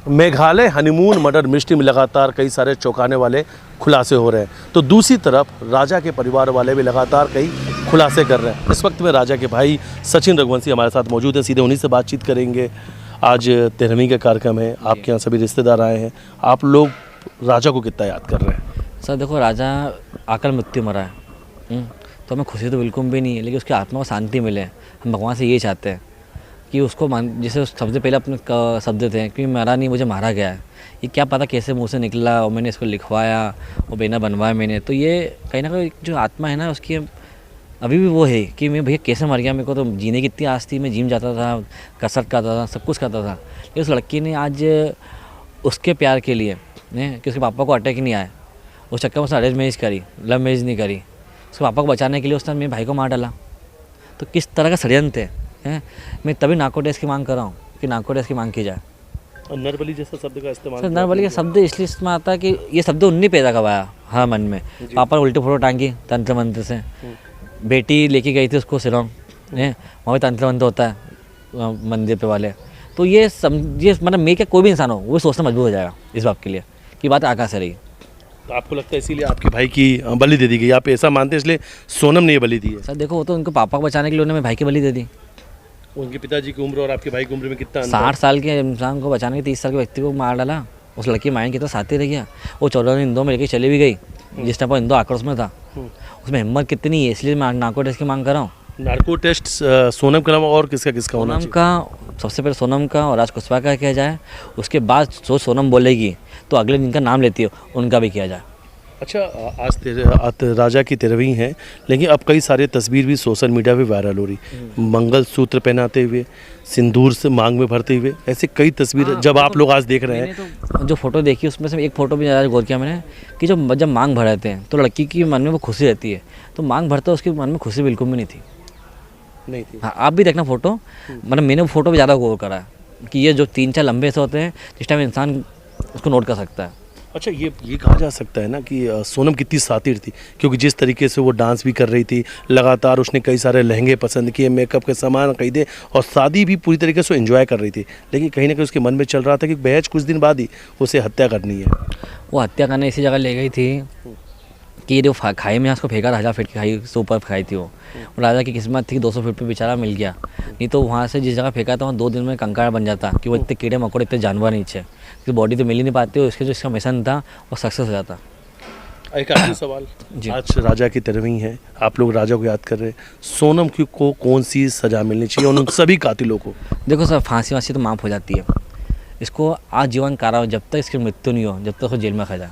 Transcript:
Meghalaya honeymoon murder mystery में लगातार कई सारे चौंकाने वाले खुलासे हो रहे हैं, तो दूसरी तरफ राजा के परिवार वाले भी लगातार कई खुलासे कर रहे हैं। इस वक्त में राजा के भाई सचिन रघुवंशी हमारे साथ मौजूद हैं, सीधे उन्हीं से बातचीत करेंगे। आज 13वीं का कार्यक्रम है, आपके यहाँ सभी रिश्तेदार आए हैं, आप लोग राजा को कितना याद कर रहे हैं? सर देखो, राजा अकाल मृत्यु मरा है, तो हमें खुशी तो बिल्कुल भी नहीं है, लेकिन उसकी आत्मा को शांति मिले। हम भगवान से ये चाहते हैं कि उसको जैसे सबसे पहले अपने शब्द थे कि मरा नहीं, मुझे मारा गया है। ये क्या पता कैसे मुंह से निकला और मैंने इसको लिखवाया और बेना बनवाया मैंने, तो ये कहीं ना कहीं जो आत्मा है ना उसकी अभी भी वो है कि मैं भैया कैसे मर गया। मेरे को तो जीने की इतनी आस थी, मैं जिम जाता था, कसरत करता था, सब कुछ करता था, लेकिन उस लड़की ने आज उसके प्यार के लिए कि उसके पापा को अटैक नहीं आया, उस चक्कर में उसने अरेंज मैरिज करी, लव मैरिज नहीं करी। उसके पापा को बचाने के लिए उसने मेरे भाई को मार डाला। तो किस तरह का षड्यंत्र है। मैं तभी नार्को टेस्ट की मांग कर रहा हूँ कि नार्को टेस्ट की मांग की जाए। और नरबली जैसा शब्द का इस्तेमाल, सर नरबली का शब्द इसलिए इस्तेमाल आता है कि ये शब्द उन्हीं पैदा करवाया हाँ मन में। पापा ने उल्टे फोटो टांगी तंत्र मंत्र से, बेटी लेके गई थी उसको शिलोंग, वहाँ पे तंत्र मंत्र होता है मंदिर पे वाले। तो ये मतलब मैं क्या कोई भी इंसान हो वो सोचना मजबूर हो जाएगा इस बात के लिए कि बात आकाश से रही। तो आपको लगता है इसीलिए आपके भाई की बलि दे दी गई, आप ऐसा मानते हैं इसलिए सोनम ने ये बलि दी है? सर देखो, वो तो उनको पापा को बचाने के लिए उन्होंने मेरे भाई की बलि दे दी। उनके पिताजी की उम्र और आपके भाई की उम्र में कितना 60 साल के इंसान को बचाने के 30 साल के व्यक्ति को मार डाला। उस लड़की माइंड की तो साथ ही रह गया। वो 14 इंदौर में लेके चली भी गई जिस टाइम पर इंदौर आक्रोश में था। उसमें हिम्मत कितनी है, इसलिए मैं नार्को टेस्ट की मांग कर रहा हूँ। नार्को टेस्ट सोनम के अलावा और किसका होना चाहिए? सोनम का, सबसे पहले सोनम का और राज कुशवाहा का किया जाए, उसके बाद सोनम बोलेगी तो अगले जिनका नाम लेती है उनका भी किया जाए। अच्छा, आज राजा की 13वीं है, लेकिन अब कई सारे तस्वीर भी सोशल मीडिया पे वायरल हो रही, मंगलसूत्र पहनाते हुए, सिंदूर से मांग में भरते हुए, ऐसे कई तस्वीर जब आप लोग आज देख रहे हैं। तो जो फोटो देखी उसमें से एक फ़ोटो भी ज़्यादा गौर किया मैंने कि जब मांग भराते हैं तो लड़की की मन में वो खुशी रहती है, तो मांग भरते उसके मन में खुशी बिल्कुल भी नहीं थी। हाँ, आप भी देखना फ़ोटो, मतलब मैंने वो फ़ोटो पर ज़्यादा गौर करा है कि ये जो 3-4 लंबे से होते हैं जिस टाइम इंसान उसको नोट कर सकता है। अच्छा, ये कहा जा सकता है ना कि सोनम कितनी सातिर थी, क्योंकि जिस तरीके से वो डांस भी कर रही थी, लगातार उसने कई सारे लहंगे पसंद किए, मेकअप के सामान खरीदे और शादी भी पूरी तरीके से एंजॉय कर रही थी, लेकिन कहीं ना कहीं उसके मन में चल रहा था कि बहज कुछ दिन बाद ही उसे हत्या करनी है। वो हत्या करने इसी जगह ले गई थी कि जो खाई में उसको फेंका था, 1000 फीट की खाई से ऊपर खाई थी वो। राजा की किस्मत थी कि 200 फीट पे बेचारा मिल गया, नहीं तो वहाँ से जिस जगह फेंका था वहाँ 2 दिन में कंकाल बन जाता कि वो इतने कीड़े मकोड़े इतने जानवर नीचे, क्योंकि बॉडी तो मिल ही नहीं पाती, और इसके जो इसका मिशन था वो सक्सेस हो जाता। एक आखिरी सवाल, आज राजा की 13वीं है, आप लोग राजा को याद कर रहे हैं, सोनम को कौन सी सज़ा मिलनी चाहिए उन सभी कातिलों को? देखो सर, फांसी वांसी तो माफ़ हो जाती है, इसको आजीवन कारावास जब तक इसकी मृत्यु नहीं हो, जब तक वो जेल में खा जाए।